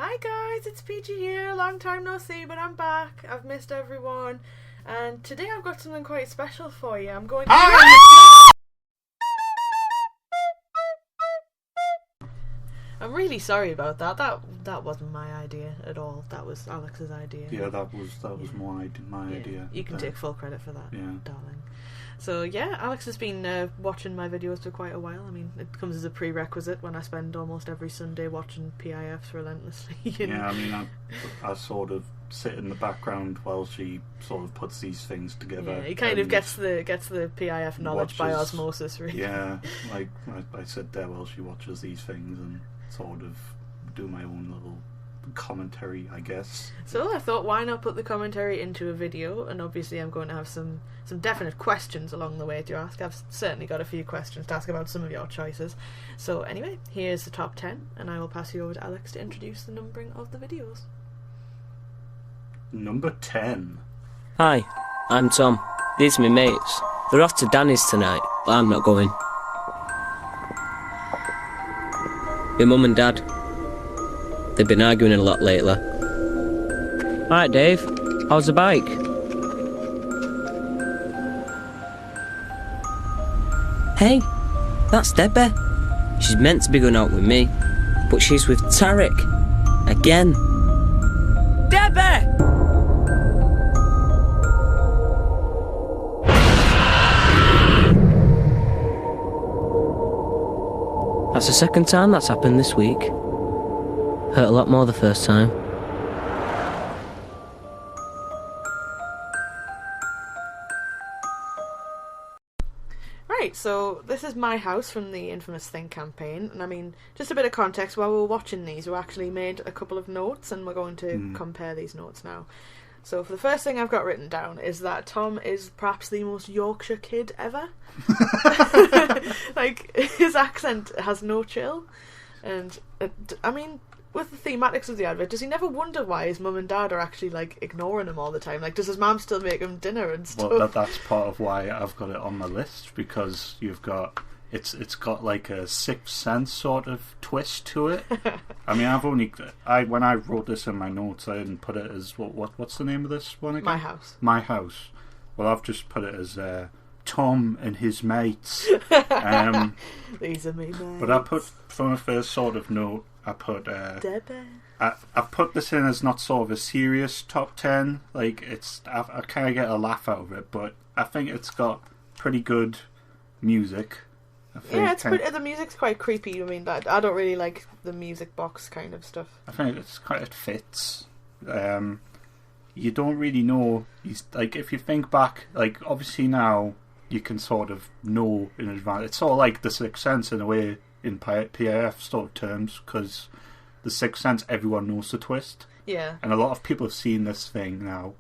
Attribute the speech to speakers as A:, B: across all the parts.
A: Hi guys, it's Peachy here. Long time no see, but I'm back. I've missed everyone. And today I've got something quite special for you. I'm going to... I'm really sorry about that. That wasn't my idea at all. That was Alex's idea.
B: Yeah, that was my idea.
A: You can take full credit for that,
B: yeah,
A: darling. So yeah, Alex has been watching my videos for quite a while. I mean, it comes as a prerequisite when I spend almost every Sunday watching PIFs relentlessly.
B: Yeah, I mean, I sort of sit in the background while she sort of puts these things together.
A: Yeah, he kind of gets the PIF knowledge by osmosis, really.
B: Yeah, like I sit there while she watches these things and sort of do my own little commentary, I guess.
A: So I thought, why not put the commentary into a video? And obviously I'm going to have some definite questions along the way to ask. I've certainly got a few questions to ask about some of your choices. So anyway, here's the top 10, and I will pass you over to Alex to introduce the numbering of the videos.
B: Number 10.
C: Hi, I'm Tom. These are my mates. They're off to Danny's tonight, but I'm not going. My mum and dad. They've been arguing a lot lately. Alright Dave, how's the bike? Hey, that's Debbie. She's meant to be going out with me, but she's with Tarek. Again. Debbie! That's the second time that's happened this week. Hurt a lot more the first time.
A: Right, so this is my house from the infamous Think campaign, and I mean, just a bit of context, while we were watching these, we actually made a couple of notes, and we're going to compare these notes now. So for the first thing I've got written down is that Tom is perhaps the most Yorkshire kid ever. Like, his accent has no chill, and I mean, with the thematics of the advert, does he never wonder why his mum and dad are actually, like, ignoring him all the time? Like, does his mum still make him dinner and stuff?
B: Well, that's part of why I've got it on my list, because you've got... It's got like a Sixth Sense sort of twist to it. I mean, when I wrote this in my notes, I didn't put it as... What's the name of this one again?
A: My House.
B: My House. Well, I've just put it as Tom and his mates.
A: These are me mates.
B: But I put, from a first sort of note, I put...
A: Debbie.
B: I put this in as not sort of a serious top 10. Like, I kind of get a laugh out of it, but I think it's got pretty good music.
A: Yeah, the music's quite creepy. I mean, I don't really like the music box kind of stuff.
B: I think it fits. You don't really know. Like, if you think back, like, obviously now you can sort of know in advance. It's sort of like the Sixth Sense in a way in PIF sort of terms, because the Sixth Sense, everyone knows the twist.
A: Yeah. And
B: a lot of people have seen this thing now,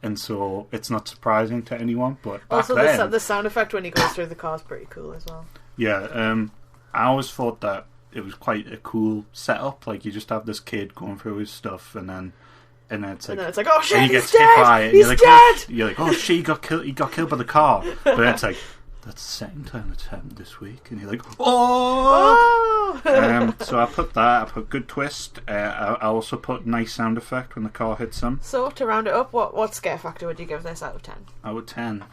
B: and so it's not surprising to anyone. But back
A: also,
B: then,
A: the sound effect when he goes through the car is pretty cool as well.
B: Yeah, I always thought that it was quite a cool setup. Like, you just have this kid going through his stuff, and then it's like,
A: oh shit,
B: he
A: he's
B: gets hit by
A: dead!
B: it.
A: He's dead!
B: You're like, oh shit, he got killed by the car. But then it's like, that's the second time it's happened this week, and you're like, oh! So I put that. I put good twist. I also put nice sound effect when the car hits him.
A: So to round it up, what scare factor would you give this out of 10?
B: Out of 10.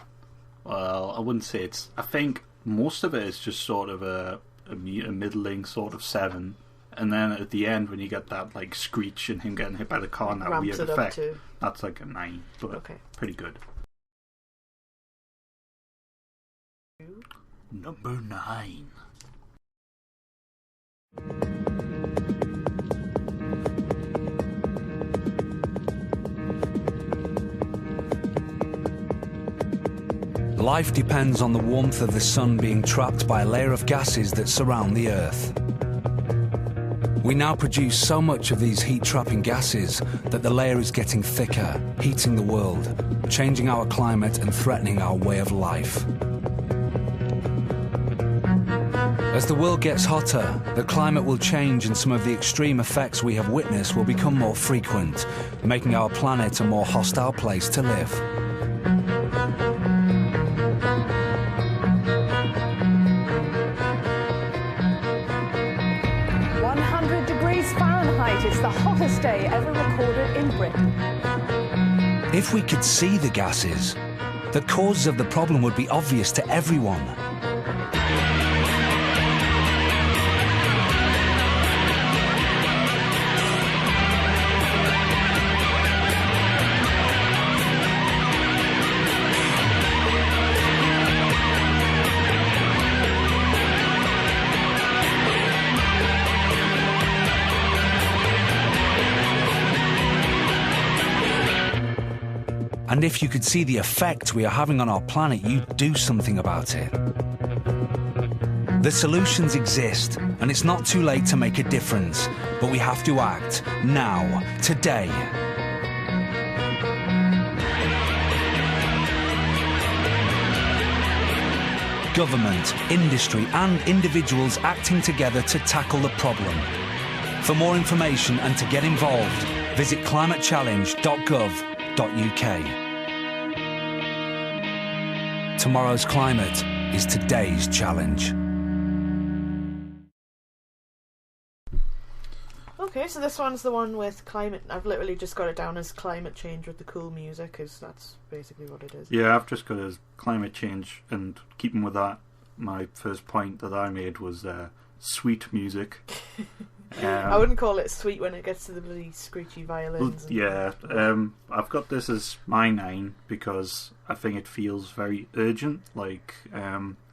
B: Well, I wouldn't say it's. I think most of it is just sort of a middling sort of 7, and then at the end when you get that like screech and him getting hit by the car and that
A: ramps
B: weird
A: it
B: effect,
A: up to...
B: that's like a 9, but
A: okay.
B: Pretty good. Number 9.
D: Life depends on the warmth of the sun being trapped by a layer of gases that surround the Earth. We now produce so much of these heat-trapping gases that the layer is getting thicker, heating the world, changing our climate and threatening our way of life. As the world gets hotter, the climate will change and some of the extreme effects we have witnessed will become more frequent, making our planet a more hostile place to live.
E: 100 degrees Fahrenheit is the hottest day ever recorded in Britain.
D: If we could see the gases, the causes of the problem would be obvious to everyone. And if you could see the effect we are having on our planet, you'd do something about it. The solutions exist, and it's not too late to make a difference, but we have to act now, today. Government, industry, and individuals acting together to tackle the problem. For more information and to get involved, visit climatechallenge.gov.uk. Tomorrow's climate is today's challenge.
A: Okay, so this one's the one with climate. I've literally just got it down as climate change with the cool music, because that's basically what it is.
B: Yeah, I've just got it as climate change, and keeping with that, my first point that I made was sweet music.
A: I wouldn't call it sweet when it gets to the bloody screechy violins.
B: Yeah, I've got this as my 9 because I think it feels very urgent, like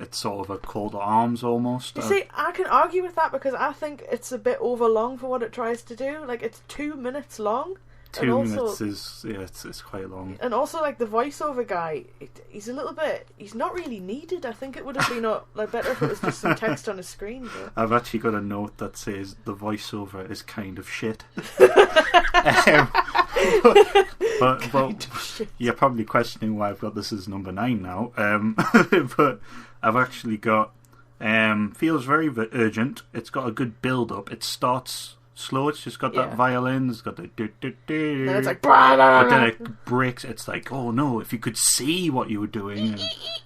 B: it's sort of a call to arms almost.
A: You see, I can argue with that because I think it's a bit overlong for what it tries to do. Like, it's 2 minutes long.
B: 2 minutes is, yeah, it's quite long.
A: And also, like, the voiceover guy, he's a little bit, he's not really needed. I think it would have been better if it was just some text on a screen. But
B: I've actually got a note that says the voiceover is kind of shit. But you're probably questioning why I've got this as number 9 now. But I've actually got feels very urgent. It's got a good build up. It starts slow. It's just got that violin. It's got the do.
A: Then it's like,
B: but then it breaks. It's like, oh no! If you could see what you were doing,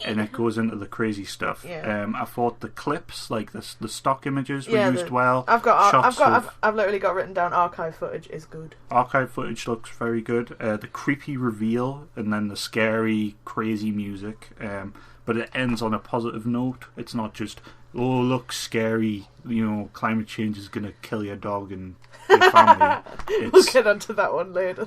B: and it goes into the crazy stuff.
A: Yeah.
B: I thought the clips, like the stock images, were used well.
A: I've literally got written down archive footage is good.
B: Archive footage looks very good. The creepy reveal and then the scary, crazy music. But it ends on a positive note. It's not just, oh, look, scary, climate change is going to kill your dog and your family.
A: We'll get onto that one later.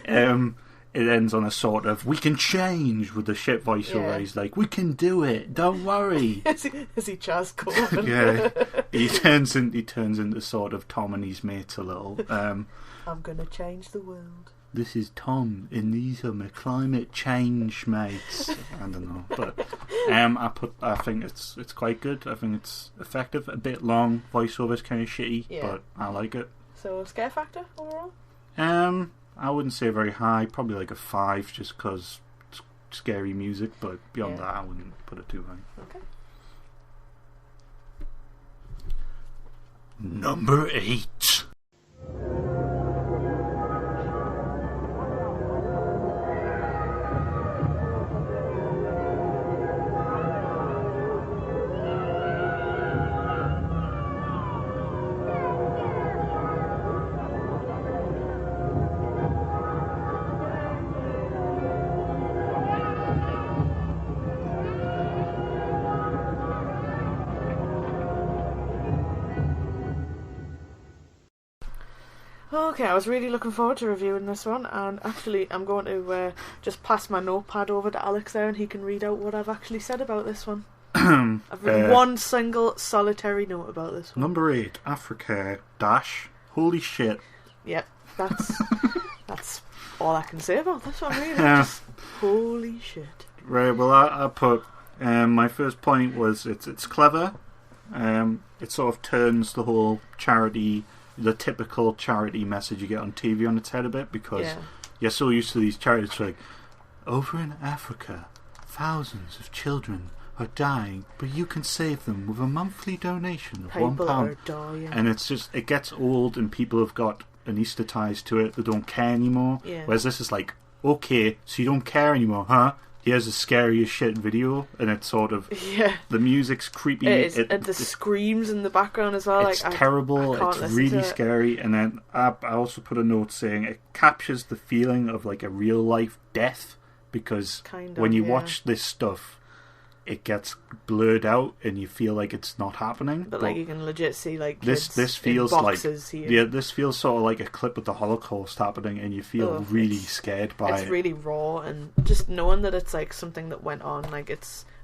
B: It ends on a sort of, we can change, with the shit voiceover. Yeah. He's like, we can do it, don't worry.
A: Is he Chaz Corbin?
B: Yeah. He turns into sort of Tom and his mates a little. I'm
A: going to change the world.
B: This is Tom, and these are my climate change mates. I don't know, but I think it's quite good. I think it's effective. A bit long, voiceover's kind of shitty, but I like it.
A: So, scare factor overall?
B: I wouldn't say very high. Probably like a 5, just because it's scary music. But beyond that, I wouldn't put it too high.
A: Okay.
B: Number 8.
A: Okay, I was really looking forward to reviewing this one, and actually I'm going to just pass my notepad over to Alex there and he can read out what I've actually said about this one. I've written one single solitary note about this one.
B: Number 8, Africa - holy shit.
A: Yep, that's all I can say about this one, really. Just, holy shit.
B: Right, well I put, my first point was it's clever. It sort of turns the whole the typical charity message you get on TV on its head a bit, because you're so used to these charities like, over in Africa, thousands of children are dying, but you can save them with a monthly donation of £1. And it's just, it gets old and people have got anaesthetised to it. They don't care anymore.
A: Yeah.
B: Whereas this is like, okay, so you don't care anymore, huh? here's a scary as shit video, and it's sort of the music's creepy.
A: It is, and the screams in the background as well.
B: It's terrible. It's really scary. And then I also put a note saying it captures the feeling of like a real life death, because when you watch this stuff, it gets blurred out and you feel like it's not happening.
A: But like you can legit see like
B: this feels
A: in
B: like
A: here.
B: This feels sort of like a clip of the Holocaust happening, and you feel really scared by it.
A: It's really raw, and just knowing that it's like something that went on, like I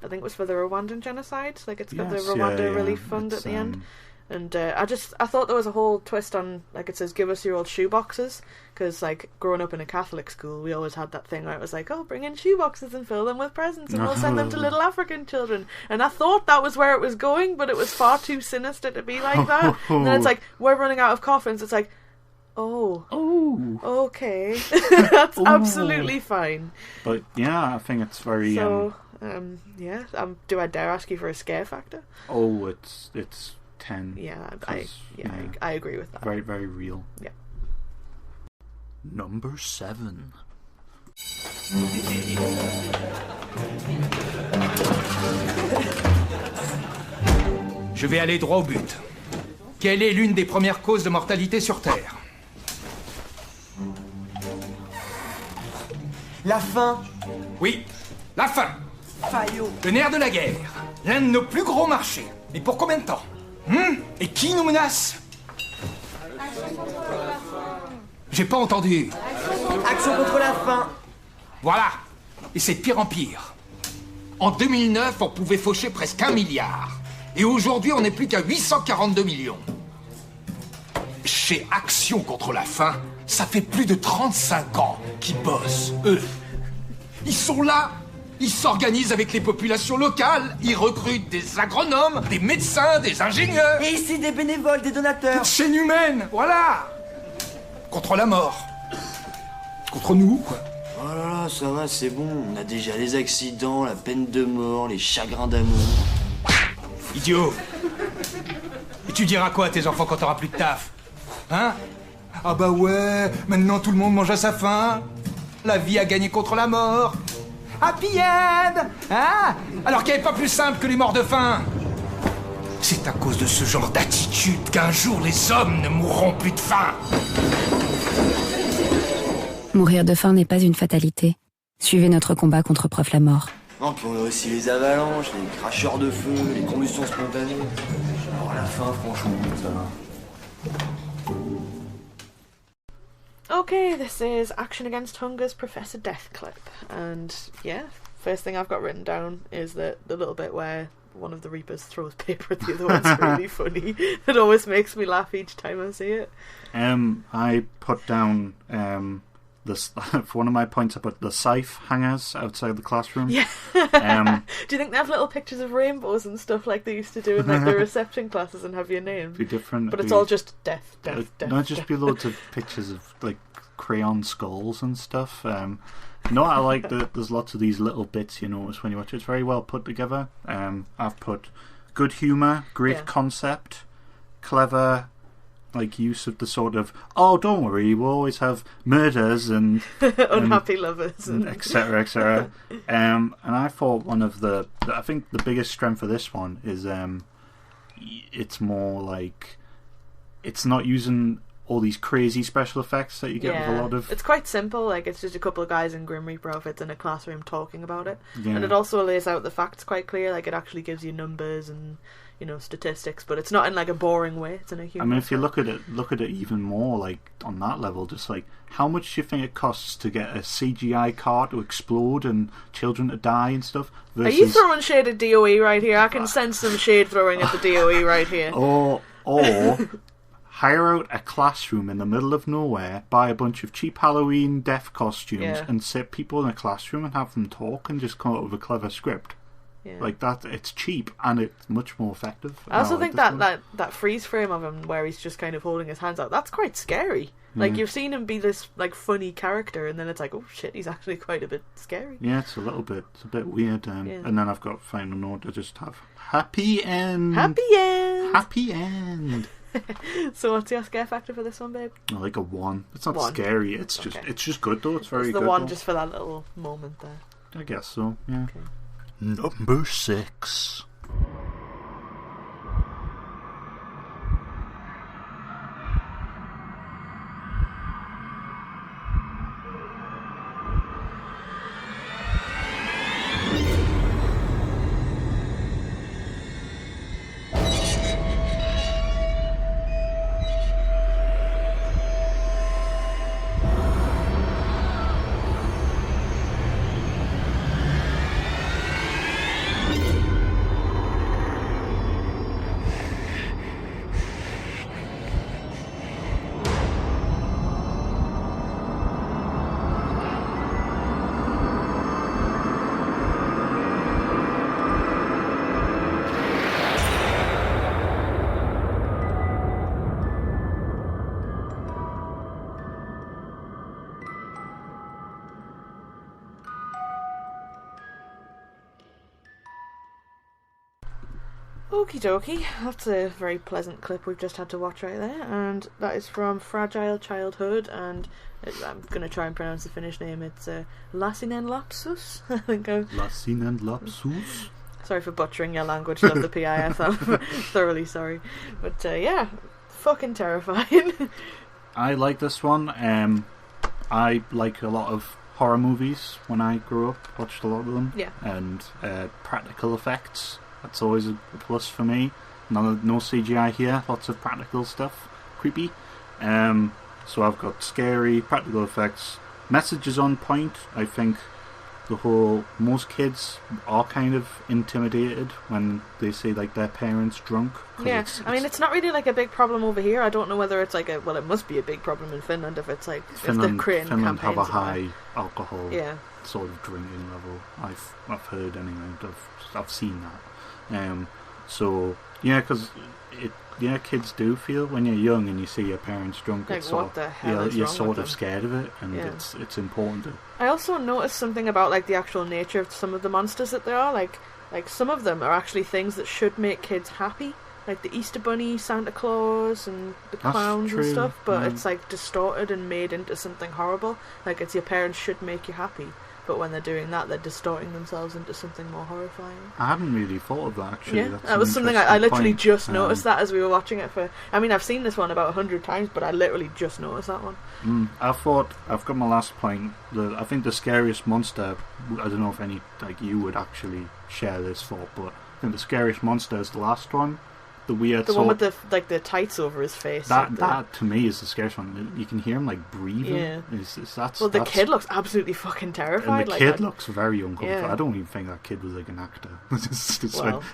A: think it was for the Rwandan genocide. Like it's got the Rwanda Relief Fund at the end. And I thought there was a whole twist on, like it says, give us your old shoe boxes, because like growing up in a Catholic school, we always had that thing where it was like, oh, bring in shoe boxes and fill them with presents, and we'll send them to little African children. And I thought that was where it was going, but it was far too sinister to be like that. And then it's like, we're running out of coffins. It's like, oh, okay, that's absolutely fine.
B: But yeah, I think it's very.
A: So do I dare ask you for a scare factor?
B: Oh, it's 10.
A: Yeah, I agree with that.
B: Very, very real.
A: Yeah.
B: Number 7.
F: Je vais aller droit au but. Quelle est l'une des premières causes de mortalité sur Terre?
G: La faim.
F: Oui, la faim.
G: Fayot.
F: Le nerf de la guerre. L'un de nos plus gros marchés. Et pour combien de temps? Et qui nous menace? J'ai pas entendu.
G: Action contre la faim.
F: Voilà. Et c'est de pire en pire. En 2009, on pouvait faucher presque 1 milliard. Et aujourd'hui, on n'est plus qu'à 842 millions. Chez Action contre la faim, ça fait plus de 35 ans qu'ils bossent, eux. Ils sont là. Ils s'organisent avec les populations locales, ils recrutent des agronomes, des médecins, des ingénieurs.
G: Et ici des bénévoles, des donateurs.
F: Toute chaîne humaine, voilà. Contre la mort. Contre nous, quoi.
H: Oh là là, ça va, c'est bon. On a déjà les accidents, la peine de mort, les chagrins d'amour.
F: Idiot. Et tu diras quoi à tes enfants quand t'auras plus de taf? Hein? Ah bah ouais, maintenant tout le monde mange à sa faim. La vie a gagné contre la mort. Happy end! Hein? Alors qu'il n'y avait pas plus simple que les morts de faim. C'est à cause de ce genre d'attitude qu'un jour les hommes ne mourront plus de faim.
I: Mourir de faim n'est pas une fatalité. Suivez notre combat contre Prof la mort.
H: Non, puis on a aussi les avalanches, les cracheurs de feu, les combustions spontanées. Alors la faim, franchement, ça va.
A: Okay, this is Action Against Hunger's Professor Death clip. And yeah, first thing I've got written down is that the little bit where one of the Reapers throws paper at the other one's really funny. It always makes me laugh each time I see it.
B: I put down this for one of my points. I put the scythe hangers outside the classroom.
A: Yeah. Do you think they have little pictures of rainbows and stuff like they used to do in like the reception classes and have your name?
B: Be different,
A: but it's all just death.
B: Not just be loads of pictures of like crayon skulls and stuff. No, I like that there's lots of these little bits you notice when you watch it. It's very well put together. I've put good humour, great concept, clever like use of the sort of, oh, don't worry, we'll always have murders and
A: unhappy lovers and
B: etc. etc. And I thought one of I think the biggest strength for this one is it's more like it's not using all these crazy special effects that you get with a lot of...
A: It's quite simple, like it's just a couple of guys in Grim Reaper outfits in a classroom talking about it. And it also lays out the facts quite clear, like it actually gives you numbers and, you know, statistics, but it's not in like a boring way, it's in a humorous way.
B: If you look at it even more, like on that level, just like how much do you think it costs to get a CGI car to explode and children to die and stuff?
A: Versus... Are you throwing shade at DOE right here? I can sense some shade throwing at the DOE right here.
B: Or hire out a classroom in the middle of nowhere, buy a bunch of cheap Halloween death costumes, and sit people in a classroom and have them talk and just come up with a clever script. Yeah. Like that, it's cheap and it's much more effective.
A: I also think that freeze frame of him where he's just kind of holding his hands out, that's quite scary. Like you've seen him be this like funny character, and then it's like, oh shit, he's actually quite a bit scary.
B: Yeah, it's a bit weird. And then I've got final note. I just have happy end. Happy end. Happy end.
A: So what's your scare factor for this one, babe?
B: Like a 1. It's not scary. It's just good though. It's very good.
A: The 1
B: though.
A: Just for that little moment there.
B: I guess so, yeah.
A: Okay.
B: Number 6.
A: Okie dokie, that's a very pleasant clip we've just had to watch right there, and that is from Fragile Childhood, and I'm going to try and pronounce the Finnish name. It's Lasinen Lapsus, I think.
B: Lasinen Lapsus?
A: Sorry for butchering your language, love the PIF, I'm thoroughly sorry. But yeah, fucking terrifying.
B: I like this one. I like a lot of horror movies when I grew up, watched a lot of them.
A: Yeah.
B: And practical effects. That's always a plus for me. No CGI here, lots of practical stuff. Creepy. So I've got scary, practical effects. Messages on point. I think most kids are kind of intimidated when they see like their parents drunk.
A: Yeah, I mean it's not really like a big problem over here. I don't know whether it's like it must be a big problem in Finland if it's like if they're creating
B: Finland
A: campaigns.
B: have a high alcohol
A: Yeah.
B: sort of drinking level. I've heard anyway. I've seen that. So yeah, because kids do feel when you're young and you see your parents drunk.
A: Like,
B: it's
A: what the hell is
B: you're
A: wrong
B: sort
A: with
B: of
A: them?
B: scared of it, and it's important to.
A: I also noticed something about like the actual nature of some of the monsters that there are. Like some of them are actually things that should make kids happy, like the Easter Bunny, Santa Claus, and the clowns and stuff. But it's like distorted and made into something horrible. Like it's your parents should make you happy. But when they're doing that, they're distorting themselves into something more horrifying.
B: I hadn't really thought of that, actually.
A: Yeah,
B: That's
A: that was something I literally
B: point.
A: just noticed that as we were watching it I've seen this one about 100 times, but I literally just noticed that one.
B: I've got my last point. I think the scariest monster, I don't know if any, like you would actually share this thought, but I think the scariest monster is the last one. The weird
A: one with the tights over his face.
B: That to me is the scariest one. You can hear him like breathing.
A: Yeah.
B: The
A: kid looks absolutely fucking terrified.
B: And the kid looks very uncomfortable. Yeah. I don't even think that kid was like an actor.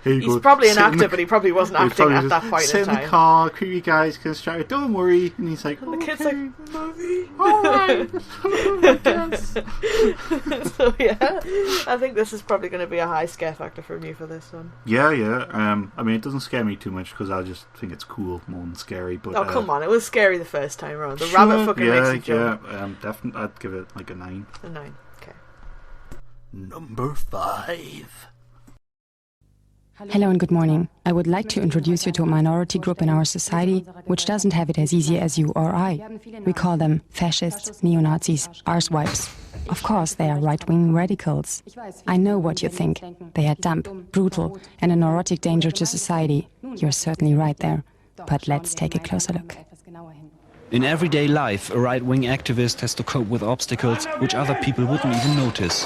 A: He's probably an actor, but he probably wasn't acting at that point in time.
B: Sit in the car, creepy guys can distract. Don't worry. And he's like,
A: and the kid's like, Mummy.
B: Alright.
A: So yeah, I think this is probably going to be a high scare factor from you for this one.
B: Yeah. I mean, it doesn't scare me too much because I just think it's cool more than scary. But
A: come on, it was scary the first time around. The rabbit fucking makes you jump.
B: Yeah, definitely, I'd give it like a 9.
A: A 9, okay.
B: Number 5.
I: Hello and good morning. I would like to introduce you to a minority group in our society which doesn't have it as easy as you or I. We call them fascists, neo-Nazis, arsewipes. Of course, they are right-wing radicals. I know what you think. They are dumb, brutal, and a neurotic danger to society. You're certainly right there. But let's take a closer look.
J: In everyday life, a right-wing activist has to cope with obstacles which other people wouldn't even notice.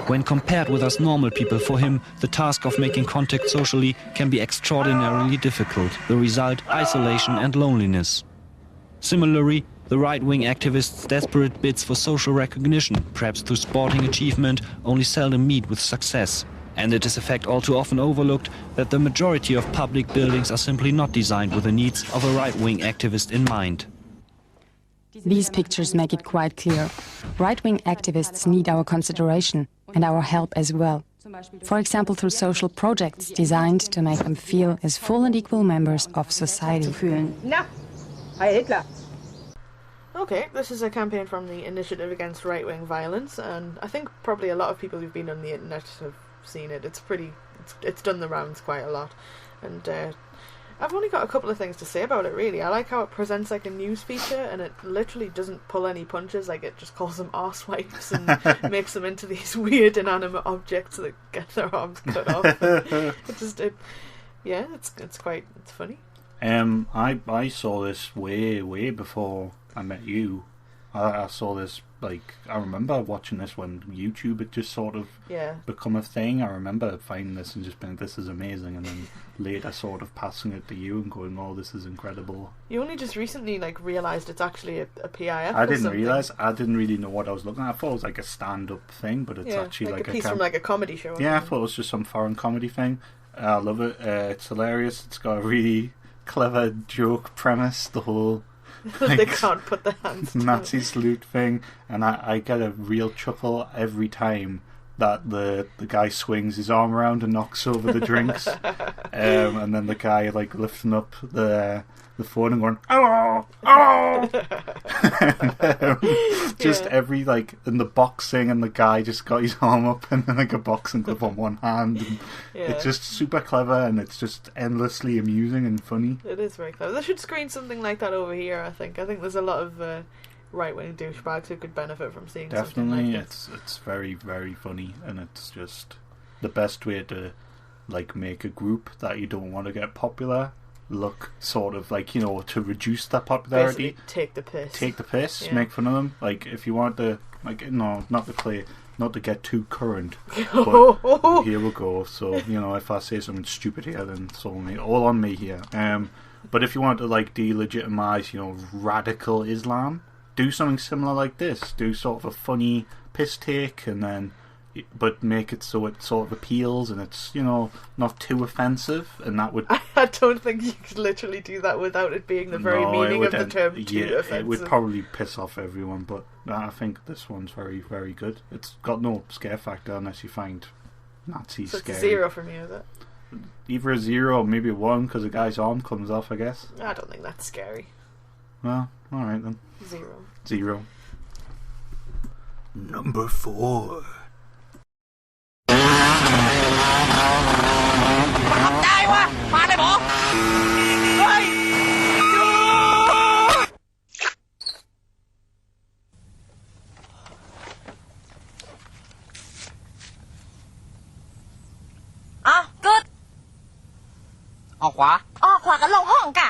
J: When compared with us normal people, for him, the task of making contact socially can be extraordinarily difficult. The result, isolation and loneliness. Similarly, the right-wing activist's desperate bids for social recognition, perhaps through sporting achievement, only seldom meet with success. And it is a fact all too often overlooked that the majority of public buildings are simply not designed with the needs of a right-wing activist in mind.
I: These pictures make it quite clear. Right-wing activists need our consideration and our help as well. For example, through social projects designed to make them feel as full and equal members of society.
A: Okay, this is a campaign from the Initiative Against Right-Wing Violence, and I think probably a lot of people who've been on the internet have seen it. It's done the rounds quite a lot, and I've only got a couple of things to say about it, really. I like how it presents like a news feature, and it literally doesn't pull any punches. Like, it just calls them arse wipes and makes them into these weird inanimate objects that get their arms cut off. It's funny.
B: I saw this way before I met you. I saw this, like, I remember watching this when YouTube had just sort of become a thing. I remember finding this and just being, this is amazing, and then later sort of passing it to you and going, oh, this is incredible.
A: You only just recently, like, realised it's actually a PIF.
B: I didn't realise. I didn't really know what I was looking at. I thought it was like a stand-up thing, but it's actually like
A: a piece from like a comedy show.
B: Yeah, I thought it was just some foreign comedy thing. I love it. It's hilarious. It's got a really clever joke premise, the whole
A: they can't put their hands down.
B: Nazi salute thing, and I get a real chuckle every time that the guy swings his arm around and knocks over the drinks, and then the guy like lifting up the phone and going, hello, hello. Just every, like, in the boxing, and the guy just got his arm up and then like a boxing glove on one hand, and it's just super clever, and it's just endlessly amusing and funny.
A: It is very clever. They should screen something like that over here. I think there's a lot of right-wing douchebags who could benefit from seeing something like this.
B: It's very, very funny, and it's just the best way to, like, make a group that you don't want to get popular look sort of like, you know, to reduce that popularity.
A: Basically, take the piss,
B: make fun of them. Like, if you want to, like, no, not to get too current, but here we go. So, you know, if I say something stupid here, then it's all on me here. But if you want to, like, delegitimize, you know, radical Islam, do something similar like this. Do sort of a funny piss take, and then, but make it so it sort of appeals, and it's, you know, not too offensive, and that would...
A: I don't think you could literally do that without it being the very meaning of the term too offensive.
B: It would probably piss off everyone, but I think this one's very, very good. It's got no scare factor unless you find Nazis scary.
A: So it's a 0 from you, is it?
B: Either a 0 or maybe a 1, because a guy's arm comes off, I guess.
A: I don't think that's scary.
B: Well, alright then.
A: 0.
B: Number 4.
K: Good ออกขวากันลงห้องกะ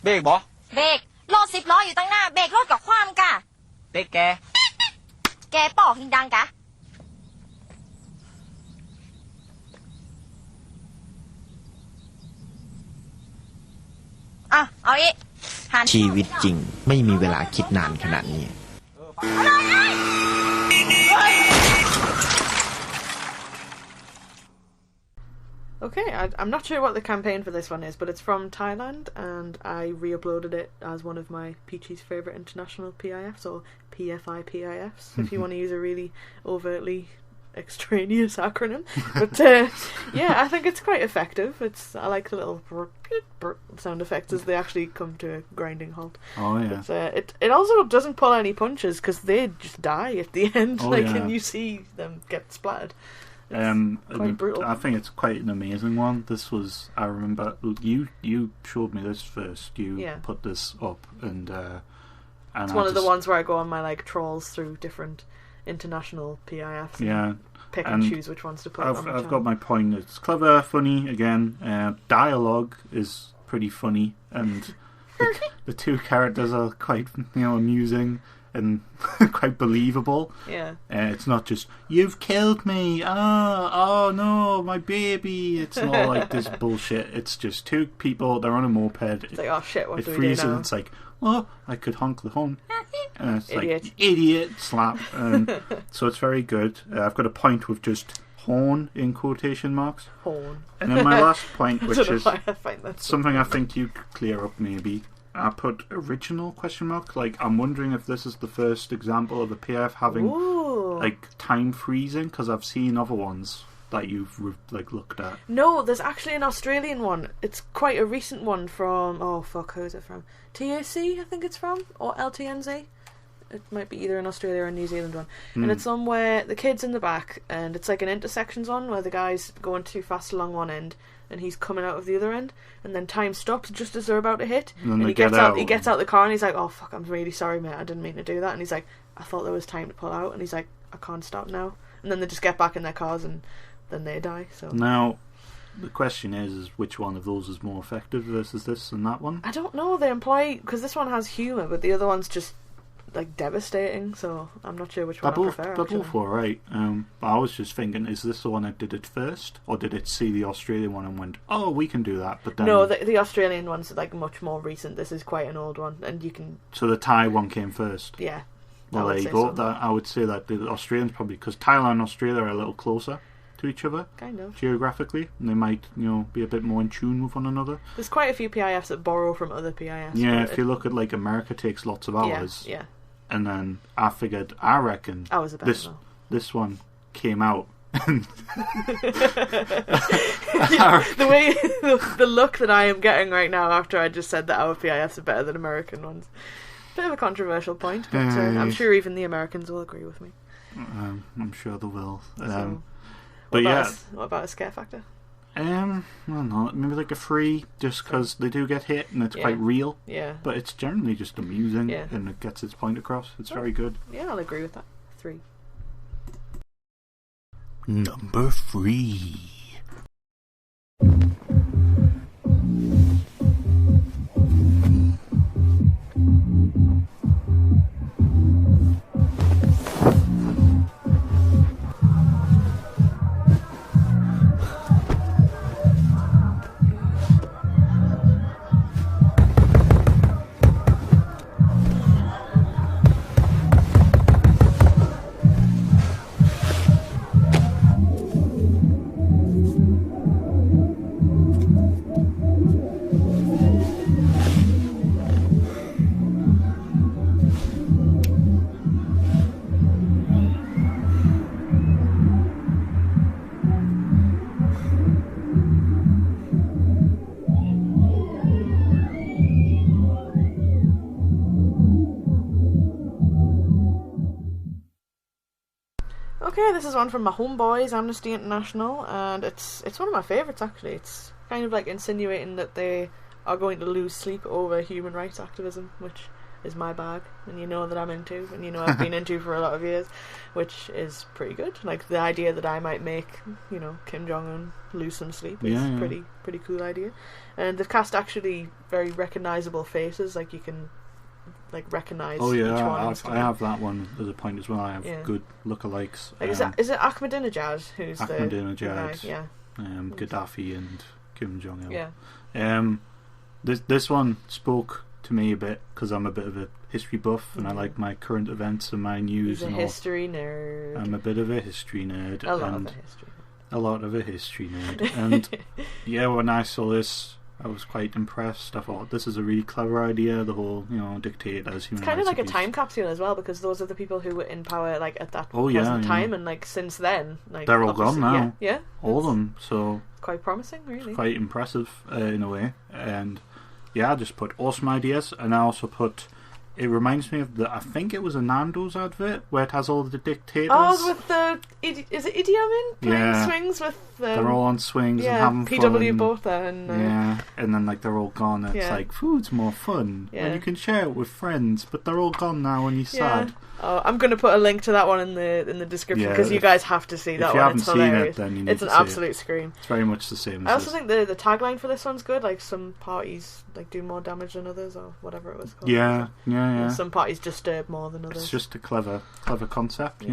K: เบรกบ่เบรกรถ10 ล้ออยู่ตั้งหน้าเบรกรถกับความกะเบรกแกปอกหิงดังกะเอาอีก
L: ชีวิตจริงไม่มีเวลาคิดนานขนาดนี้
A: Okay, I'm not sure what the campaign for this one is, but it's from Thailand, and I re-uploaded it as one of my Peachy's favourite international PIFs, or PIFs, if you want to use a really overtly extraneous acronym. But yeah, I think it's quite effective. I like the little sound effects as they actually come to a grinding halt.
B: Oh yeah.
A: But, it also doesn't pull any punches, because they just die at the end, and you see them get splattered. Quite brutal.
B: I think it's quite an amazing one. This was, I remember you showed me this first. You put this up, and
A: it's one of the ones where I go on my like trawls through different international PIFs.
B: Yeah,
A: pick and choose which ones to put.
B: I've got my point. It's clever, funny. Again, dialogue is pretty funny, and the two characters are quite, you know, amusing and quite believable.
A: Yeah.
B: It's not just, you've killed me, oh no, my baby. It's not like this bullshit. It's just two people, they're on a moped.
A: It's like, oh shit, what do we do
B: freezes,
A: now?
B: It's like, oh, I could honk the horn. And it's
A: Idiot.
B: like, idiot, slap. So it's very good. I've got a point with just horn in quotation marks.
A: Horn.
B: And then my last point, which is
A: why I find that
B: something I think you could clear up maybe. I put original question mark. Like, I'm wondering if this is the first example of a PIF having like time freezing, because I've seen other ones that you've like looked at.
A: No, there's actually an Australian one. It's quite a recent one from who's it from? TAC, I think it's from, or LTNZ. It might be either an Australia or a New Zealand one. And it's somewhere the kid's in the back, and it's like an intersections one where the guy's going too fast along one end, and he's coming out of the other end, and then time stops just as they're about to hit,
B: and
A: he gets out the car, and he's like, oh fuck, I'm really sorry mate, I didn't mean to do that, and he's like, I thought there was time to pull out, and he's like, I can't stop now, and then they just get back in their cars and then they die. So
B: now the question is which one of those is more effective versus this and that one?
A: I don't know, they imply, because this one has humour but the other one's just like devastating, so I'm not sure which one I prefer.
B: They're both alright. I was just thinking, is this the one that did it first, or did it see the Australian one and went, oh, we can do that? But then
A: no, the Australian one's like much more recent. This is quite an old one, and you can.
B: So the Thai one came first.
A: Yeah.
B: Well, there you go. So. I would say that the Australians probably, because Thailand and Australia are a little closer to each other,
A: kind of
B: geographically, and they might, be a bit more in tune with one another.
A: There's quite a few PIFs that borrow from other PIFs.
B: Yeah, if you look at like America takes lots of hours.
A: Yeah.
B: And then I reckon this one came out. the look that I am getting right now after I just said that our PIFs are better than American ones. Bit of a controversial point, but I'm sure even the Americans will agree with me. I'm sure they will.
A: What about a scare factor?
B: I don't know, maybe like a 3, just because they do get hit and it's quite real.
A: Yeah.
B: But it's generally just amusing and it gets its point across. It's very good.
A: Yeah, I'll agree with that. 3.
B: Number 3.
A: Okay, this is one from my homeboys, Amnesty International, and it's one of my favourites actually. It's kind of like insinuating that they are going to lose sleep over human rights activism, which is my bag, and you know that I'm into, and you know I've been into for a lot of years, which is pretty good. Like the idea that I might make, Kim Jong-un lose some sleep is pretty cool idea. And they've cast actually very recognisable faces, like you can recognise each one.
B: I have that one as a point as well. I have good lookalikes.
A: Like, is it Ahmadinejad who's
B: Ahmadinejad,
A: the guy?
B: Gaddafi and Kim Jong-il.
A: Yeah.
B: This one spoke to me a bit because I'm a bit of a history buff and I like my current events and my news.
A: He's a history nerd.
B: I'm a bit of a history nerd.
A: A lot of a history nerd. And when I saw this, I was quite impressed. I thought this is a really clever idea. The whole, dictators. It's kind of like a time capsule as well, because those are the people who were in power at that present time, and since then,
B: they're all gone now.
A: Yeah,
B: all of them. So
A: it's quite promising, really.
B: Quite impressive in a way, and I just put awesome ideas, and I also put. It reminds me of I think it was a Nando's advert where it has all the dictators.
A: Oh, with is it Idi Amin playing swings with?
B: They're all on swings and having fun.
A: PW both there, and
B: and then they're all gone. And it's like food's more fun, and you can share it with friends. But they're all gone now, and you're sad.
A: Oh, I'm going to put a link to that one in the description because you guys have to see that one. It's hilarious.
B: Then you need
A: it's an absolute scream.
B: It's very much the same.
A: I also think the tagline for this one's good. Like some parties do more damage than others, or whatever it was called.
B: Yeah.
A: Some parties disturb more than others.
B: It's just a clever concept,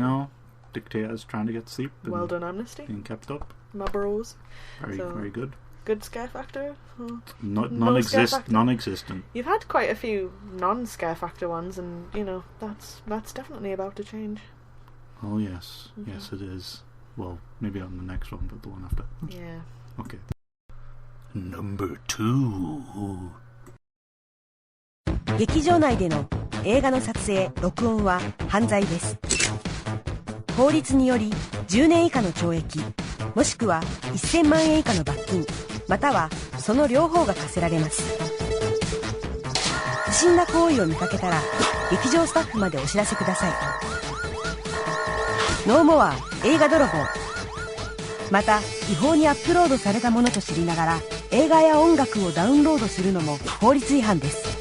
B: Dictators trying to get sleep.
A: Well done, Amnesty.
B: Being kept up.
A: My bros.
B: Very good.
A: Good scare factor?
B: Non-existent.
A: You've had quite a few non-scare factor ones, and that's definitely about to change.
B: Oh yes, yes it is. Well, maybe on the next one, but the one after.
A: Yeah.
B: Okay. Number 2.
M: 劇場内での映画の撮影・録音は犯罪です。法律により10年以下の懲役、もしくは1000万円以下の罰金、またはその両方が科せられます。不審な行為を見かけたら劇場スタッフまでお知らせください。ノーモア映画泥棒。また違法にアップロードされたものと知りながら映画や音楽をダウンロードするのも法律違反です。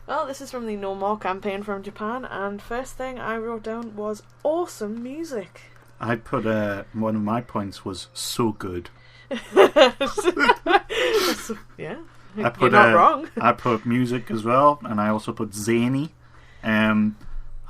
A: Well, this is from the No More campaign from Japan, and first thing I wrote down was awesome music.
B: I put one of my points was so good.
A: Yeah,
B: you're
A: not wrong.
B: I put music as well, and I also put zany.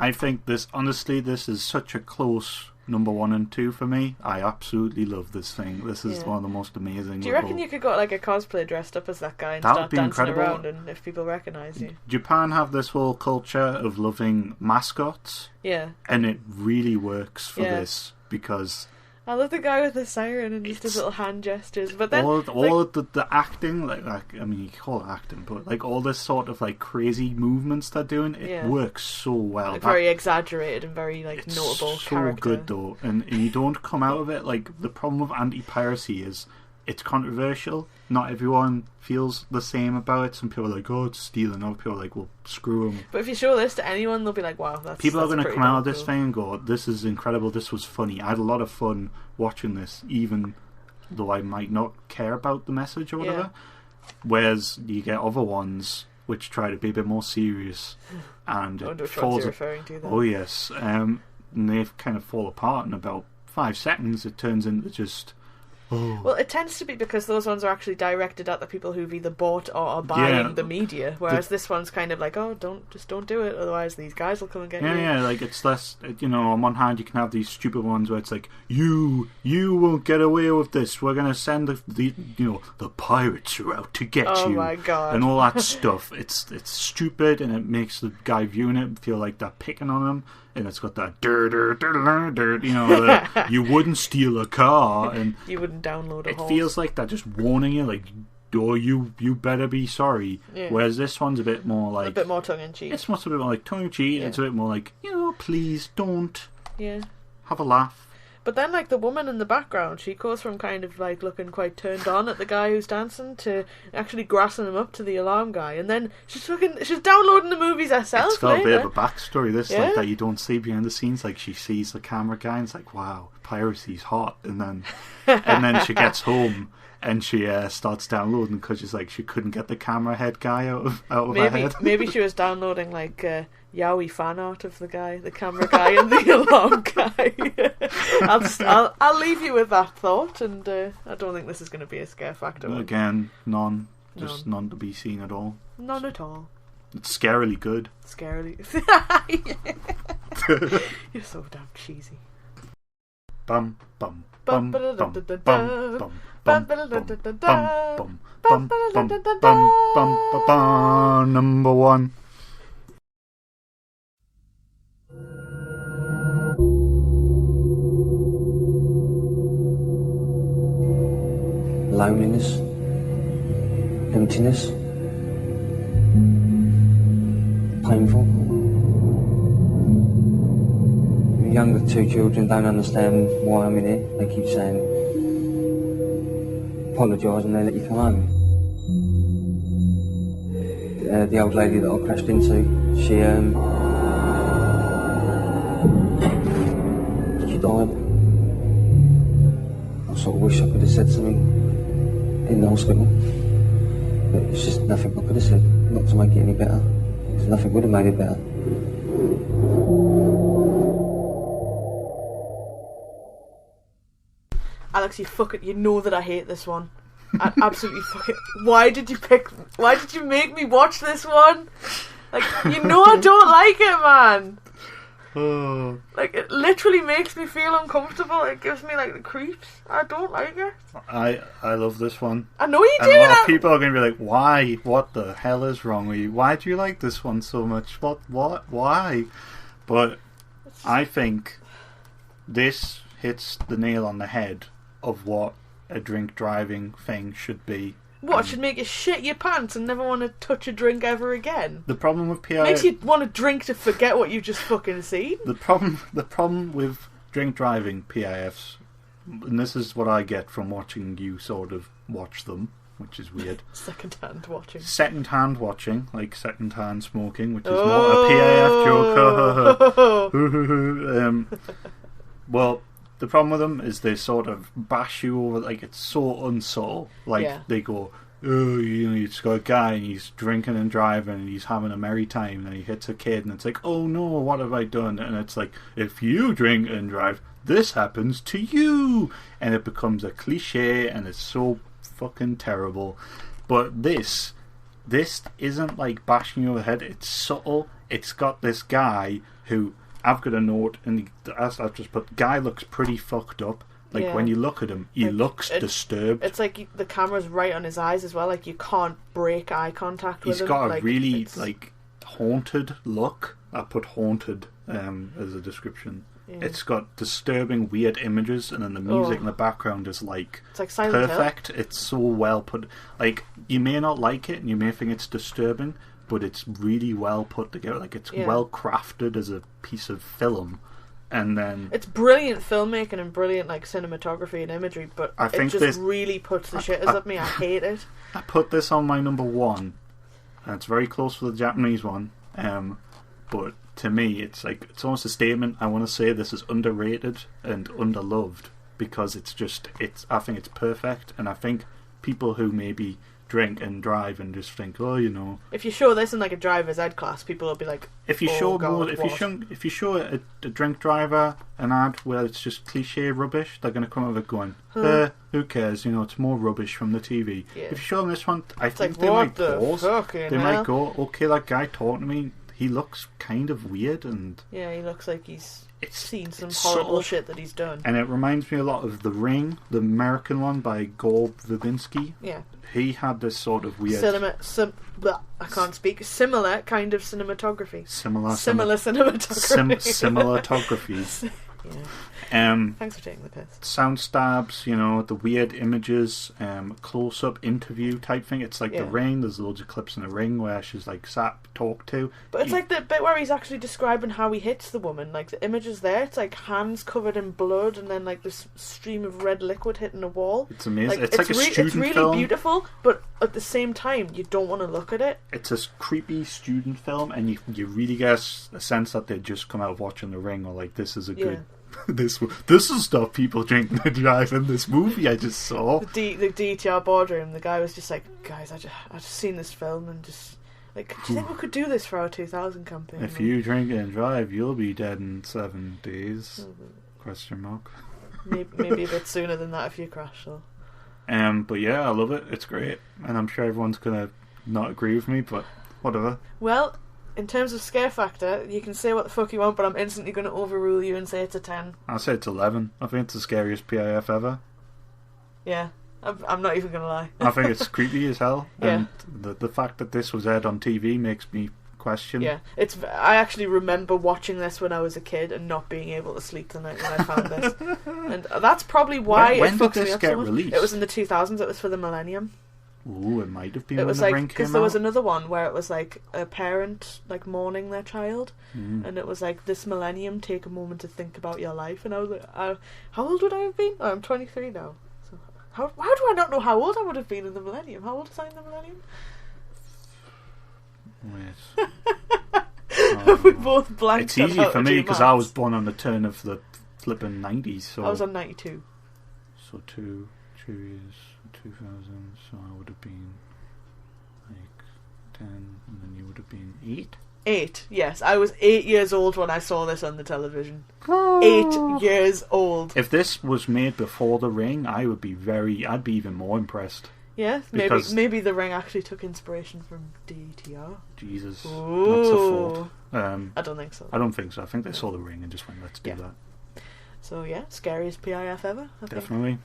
B: I think this is such a close number 1 and 2 for me. I absolutely love this thing. This is one of the most amazing.
A: Do you reckon you could got like a cosplay dressed up as that guy and
B: That
A: start
B: would be
A: dancing
B: incredible.
A: around, and if people recognise you?
B: Japan have this whole culture of loving mascots.
A: Yeah.
B: And it really works for this because
A: I love the guy with the siren and just his little hand gestures. But then
B: all of the acting, like I mean, you call it acting, but like all this sort of like crazy movements they're doing, it works so well.
A: Like, very exaggerated and very like notable
B: so
A: character.
B: Good though, and you don't come out of it like the problem with anti-piracy is it's controversial. Not everyone feels the same about it. Some people are like, "Oh, it's stealing." Other people are like, "Well, screw them."
A: But if you show this to anyone, they'll be like, "Wow, that's."
B: People are going to come out of this
A: cool.
B: thing and go, "This is incredible. This was funny. I had a lot of fun watching this, even though I might not care about the message or whatever." Whereas you get other ones which try to be a bit more serious, and
A: which ones
B: falls.
A: you're referring to then?
B: Oh yes, and they kind of fall apart in about 5 seconds. It turns into just. Oh.
A: Well, it tends to be because those ones are actually directed at the people who've either bought or are buying the media, whereas this one's kind of like, oh, don't do it, otherwise these guys will come and get you.
B: Yeah, like it's less, on one hand you can have these stupid ones where it's like, you won't get away with this, we're going to send the pirates are out to get you.
A: Oh my god.
B: And all that stuff. It's stupid, and it makes the guy viewing it feel like they're picking on him. And it's got that you wouldn't steal a car, and
A: you wouldn't download a
B: It
A: horse.
B: feels like they're just warning you, like, oh, you better be sorry.
A: Yeah.
B: Whereas this one's a bit more like
A: a bit more tongue in cheek.
B: It's much a bit more like tongue in cheek.
A: Yeah.
B: It's a bit more like, please don't.
A: Yeah.
B: Have a laugh.
A: But then, like, the woman in the background, she goes from kind of, like, looking quite turned on at the guy who's dancing to actually grassing him up to the alarm guy. And then she's downloading the movies herself.
B: It's got a bit
A: later.
B: of a backstory, this, like, that you don't see behind the scenes. Like, she sees the camera guy and it's like, wow, piracy's hot. And then she gets home and she starts downloading because she's like, she couldn't get the camera head guy out of her head.
A: Maybe she was downloading, like, yaoi fan art of the camera guy and the alarm guy. I'll leave you with that thought, and I don't think this is going to be a scare factor.
B: Again, none to be seen at all.
A: None at all.
B: It's scarily good.
A: Scarily. You're so damn cheesy.
B: Bum bum bum bum bum bum bum bum bum bum bum. Number 1.
N: Loneliness, emptiness, painful. The younger 2 children don't understand why I'm in here. They keep saying, apologise and they let you come home. The old lady that I crashed into, she died. I sort of wish I could have said something in the hospital, but it's just nothing I could have said, not to make it any better, because nothing would have made it better.
A: Alex, you know that I hate this one. I absolutely fucking... Why did you make me watch this one? Like, you know I don't like it, man.
B: Oh.
A: Like, it literally makes me feel uncomfortable. It gives me, like, the creeps. I don't like it.
B: I love this one.
A: I know you do.
B: And a lot of people are going to be like, why? What the hell is wrong with you? Why do you like this one so much? What? Why? But I think this hits the nail on the head of what a drink driving thing should be.
A: What, should make you shit your pants and never want to touch a drink ever again?
B: The problem with PIF...
A: Makes you want to drink to forget what you've just fucking seen.
B: The problem with drink driving PIFs, and this is what I get from watching you sort of watch them, which is weird.
A: Second-hand watching.
B: Second-hand watching, like second-hand smoking, which is not a PIF joke. Well, the problem with them is they sort of bash you over, like, it's so unsubtle. Like, they go, oh, it's got a guy and he's drinking and driving and he's having a merry time and he hits a kid and it's like, oh no, what have I done? And it's like, if you drink and drive, this happens to you. And it becomes a cliche and it's so fucking terrible. But this isn't like bashing you over the head. It's subtle. It's got this guy who, I've got a note, and as I've just put, guy looks pretty fucked up. Like, when you look at him, he looks disturbed.
A: It's like the camera's right on his eyes as well. Like, you can't break eye contact with him.
B: He's got a really, like, haunted look. I put haunted as a description. Yeah. It's got disturbing, weird images, and then the music in the background is, like,
A: it's like Silent
B: perfect.
A: Hill.
B: It's so well put. Like, you may not like it, and you may think it's disturbing, but it's really well put together. Like, it's well crafted as a piece of film, and then
A: it's brilliant filmmaking and brilliant like cinematography and imagery. But
B: I think
A: it just really puts the shitters up me. I hate it.
B: I put this on my number 1, and it's very close to the Japanese one. But to me, it's like it's almost a statement. I want to say this is underrated and underloved because it's I think it's perfect, and I think people who maybe drink and drive and just think, oh,
A: if you show this in like a driver's ed class, people will be like,
B: if you show a drink driver an ad where it's just cliche rubbish, they're going to come over going, who cares, it's more rubbish from the TV. If you show them this one, I think they might pause. They might go, okay, that guy talking to me, he looks kind of weird, and
A: he looks like he's seen some horrible shit that he's done.
B: And it reminds me a lot of The Ring, the American one by Gore Verbinski.
A: Yeah.
B: He had this sort of weird...
A: I can't speak. Similar kind of cinematography.
B: Similar
A: cinematography.
B: Cinematography.
A: Thanks for taking the piss.
B: Sound stabs, the weird images, close-up interview type thing. It's like The Ring. There's loads of clips in The Ring where she's like sat talk to.
A: But it's like the bit where he's actually describing how he hits the woman. Like the images there, it's like hands covered in blood and then like this stream of red liquid hitting a wall.
B: It's amazing. It's like a student
A: film. It's really beautiful, but at the same time, you don't want to look at it.
B: It's a creepy student film, and you really get a sense that they just come out of watching The Ring, or like this is a good. This is stuff people drink and drive in this movie I just saw.
A: The DTR boardroom, the guy was just like, guys, I just seen this film and just like, do you think we could do this for our 2000 campaign?
B: If you drink and drive, you'll be dead in 7 days. Question mark.
A: Maybe a bit sooner than that if you crash though.
B: But yeah, I love it. It's great, and I'm sure everyone's gonna not agree with me, but whatever.
A: Well, in terms of scare factor, you can say what the fuck you want, but I'm instantly going to overrule you and say it's a 10.
B: I'll say it's 11. I think it's the scariest PIF ever.
A: Yeah, I'm not even going to lie.
B: I think it's creepy as hell.
A: Yeah.
B: And the fact that this was aired on TV makes me question.
A: Yeah, I actually remember watching this when I was a kid and not being able to sleep the night when I found this. And that's probably why
B: when
A: it fucks
B: did this
A: me up
B: get
A: so much.
B: released?
A: It was in the 2000s. It was for the millennium.
B: Ooh, it might have been
A: it
B: when
A: was
B: The
A: like,
B: Ring came out.
A: because there was another one where it was like a parent like mourning their child, and it was like, this millennium, take a moment to think about your life. And I was like, how old would I have been? Oh, I'm 23 now. So how do I not know how old I would have been in the millennium? How old was I in the millennium?
B: Wait.
A: We both blanked.
B: It's easy for me because I was born on the turn of the flipping 90s. So
A: I was on 92.
B: So 2 years, 2000. So I would have been like 10, and then you would have been 8.
A: 8, yes. I was 8 years old when I saw this on the television. 8 years old.
B: If this was made before The Ring, I'd be even more impressed.
A: Yeah, maybe The Ring actually took inspiration from DTR.
B: Jesus,
A: ooh.
B: That's a thought.
A: I don't think so.
B: I don't think so. I think they saw The Ring and just went, let's do that.
A: So yeah, scariest PIF ever. I
B: Definitely.
A: think.